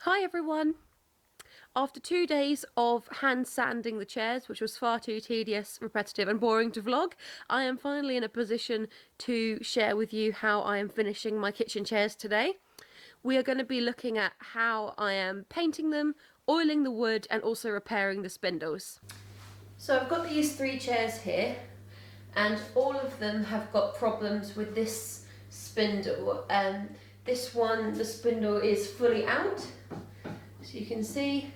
Hi everyone! After 2 days of hand sanding the chairs, which was far too tedious, repetitive and boring to vlog, I am finally in a position to share with you how I am finishing my kitchen chairs today. We are going to be looking at how I am painting them, oiling the wood and also repairing the spindles. So I've got these 3 chairs here and all of them have got problems with this spindle. This one, the spindle is fully out, so you can see,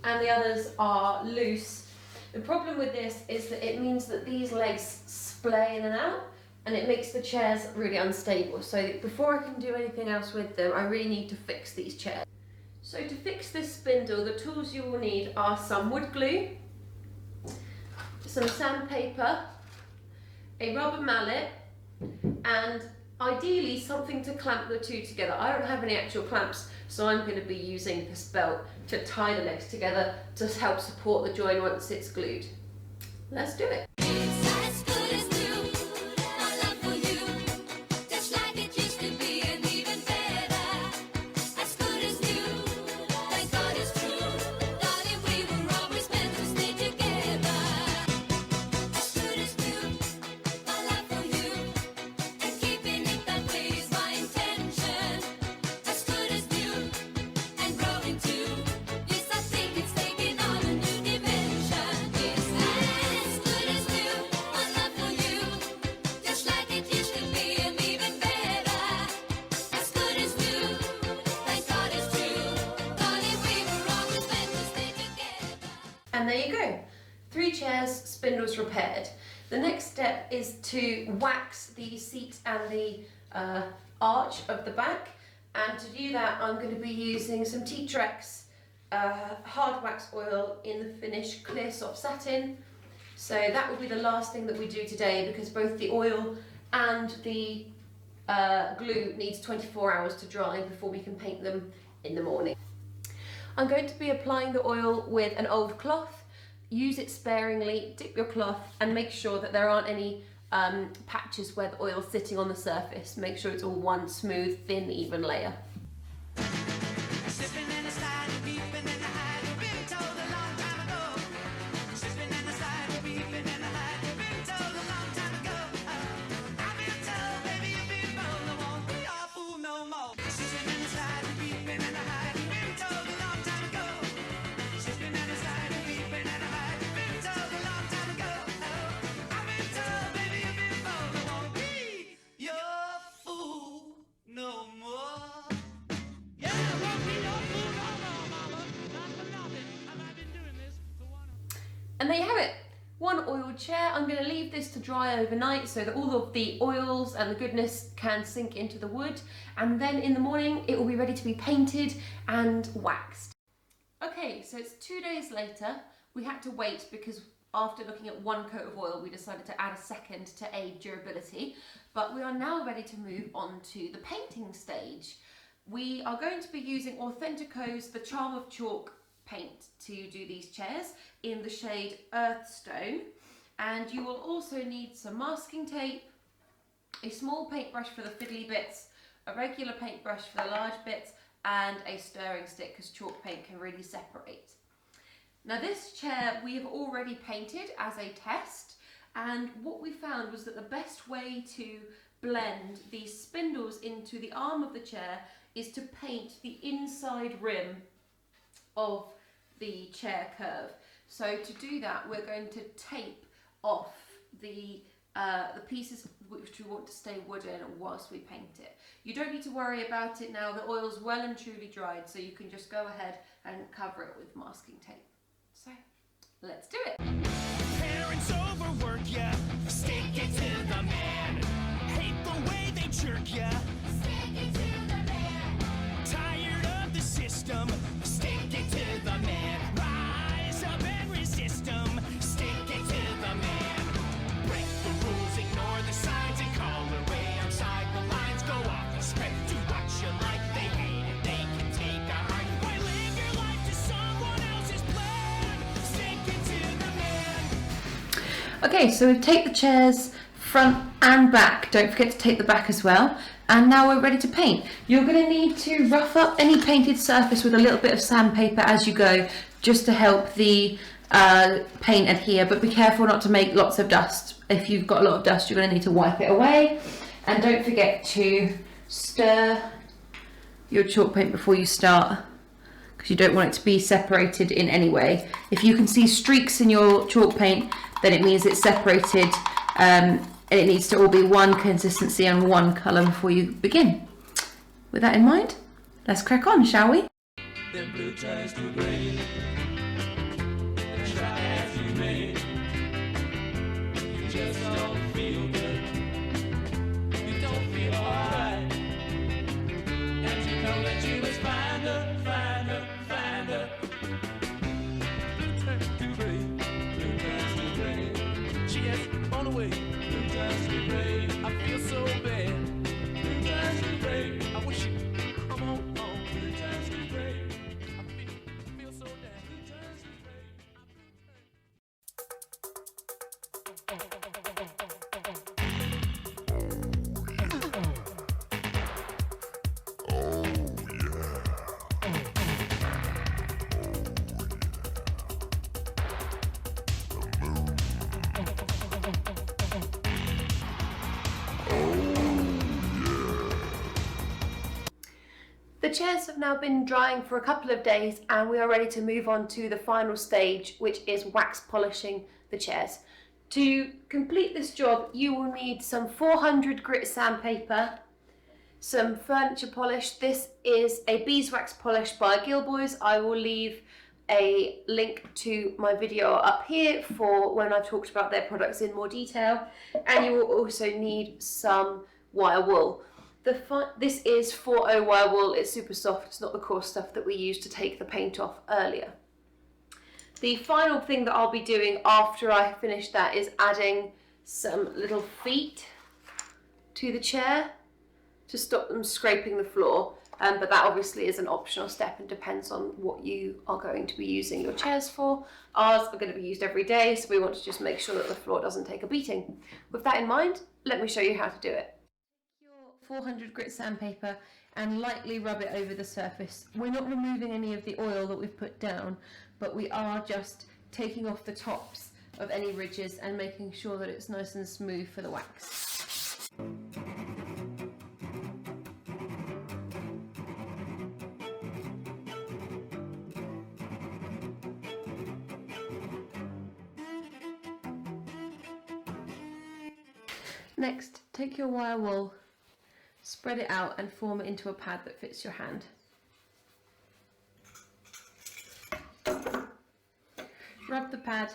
and the others are loose. The problem with this is that it means that these legs splay in and out and it makes the chairs really unstable. So before I can do anything else with them, I really need to fix these chairs. So to fix this spindle, the tools you will need are some wood glue, some sandpaper, a rubber mallet, and ideally something to clamp the two together. I don't have any actual clamps, so I'm going to be using this belt to tie the legs together to help support the join once it's glued. Let's do it. And there you go, 3 chairs, spindles repaired. The next step is to wax the seat and the arch of the back, and to do that I'm going to be using some T-Trex hard wax oil in the finish clear soft satin. So that will be the last thing that we do today, because both the oil and the glue needs 24 hours to dry before we can paint them in the morning. I'm going to be applying the oil with an old cloth. Use it sparingly, dip your cloth and make sure that there aren't any patches where the oil is sitting on the surface. Make sure it's all one smooth, thin, even layer. And there you have it, one oiled chair. I'm going to leave this to dry overnight so that all of the oils and the goodness can sink into the wood, and then in the morning it will be ready to be painted and waxed. Okay, so it's 2 days later. We had to wait because after looking at 1 coat of oil we decided to add a second to aid durability, but we are now ready to move on to the painting stage. We are going to be using Authentico's The Charm of Chalk paint to do these chairs in the shade Earthstone, and you will also need some masking tape, a small paintbrush for the fiddly bits, a regular paintbrush for the large bits, and a stirring stick because chalk paint can really separate. Now this chair we have already painted as a test, and what we found was that the best way to blend these spindles into the arm of the chair is to paint the inside rim of the chair curve. So to do that we're going to tape off the pieces which we want to stay wooden whilst we paint it. You don't need to worry about it now, the oil's well and truly dried, so you can just go ahead and cover it with masking tape. So let's do it. Parents overwork ya, stick it to the man. Hate the way they jerk ya, stick it to the man. Tired of the system, stick it to the man. Rise up and resist them, stick it to the man. Break the rules, ignore the signs, and call away outside the lines. Go off the script, do what you like. They hate it, they can take a hike. Why live your life to someone else's plan? Stick it to the man. Okay, so we've taped the chairs front and back. Don't forget to tape the back as well. And now we're ready to paint. You're going to need to rough up any painted surface with a little bit of sandpaper as you go, just to help the paint adhere, but be careful not to make lots of dust. If you've got a lot of dust, you're going to need to wipe it away. And don't forget to stir your chalk paint before you start, because you don't want it to be separated in any way. If you can see streaks in your chalk paint, then it means it's separated, and it needs to all be one consistency and one colour before you begin. With that in mind, let's crack on, shall we? Them blue ties to gray. Try as you may, you just don't feel good. You don't feel alright, and you know that you must find her, find her, find her. Blue ties to gray, blue ties to gray. She has on the way. Blue ties to gray. I feel so bad. Blue ties to gray. I wish you'd come on home. Blue ties to gray. I feel so bad. Blue ties to gray. The chairs have now been drying for a couple of days, and we are ready to move on to the final stage, which is wax polishing the chairs. To complete this job, you will need some 400 grit sandpaper, some furniture polish. This is a beeswax polish by Gilboys. I will leave a link to my video up here for when I've talked about their products in more detail. And you will also need some wire wool. This is 4O wire wool. It's super soft. It's not the coarse stuff that we used to take the paint off earlier. The final thing that I'll be doing after I finish that is adding some little feet to the chair to stop them scraping the floor. But that obviously is an optional step and depends on what you are going to be using your chairs for. Ours are going to be used every day, so we want to just make sure that the floor doesn't take a beating. With that in mind, let me show you how to do it. 400 grit sandpaper and lightly rub it over the surface. We're not removing any of the oil that we've put down, but we are just taking off the tops of any ridges and making sure that it's nice and smooth for the wax. Next, take your wire wool, spread it out and form it into a pad that fits your hand. Rub the pad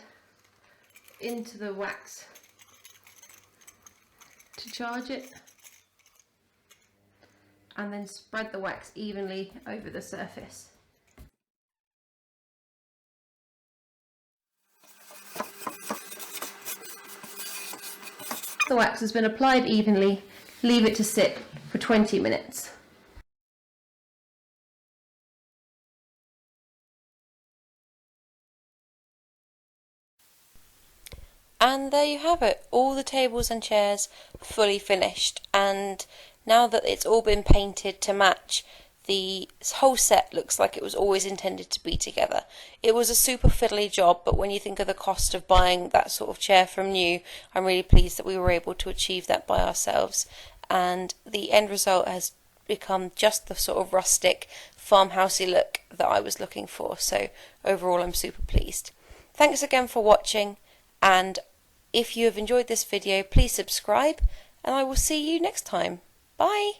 into the wax to charge it, and then spread the wax evenly over the surface. The wax has been applied evenly. Leave it to sit for 20 minutes. And there you have it, all the tables and chairs fully finished, and now that it's all been painted to match, the whole set looks like it was always intended to be together. It was a super fiddly job, but when you think of the cost of buying that sort of chair from new, I'm really pleased that we were able to achieve that by ourselves. And the end result has become just the sort of rustic, farmhousey look that I was looking for. So overall, I'm super pleased. Thanks again for watching, and if you have enjoyed this video, please subscribe, and I will see you next time. Bye!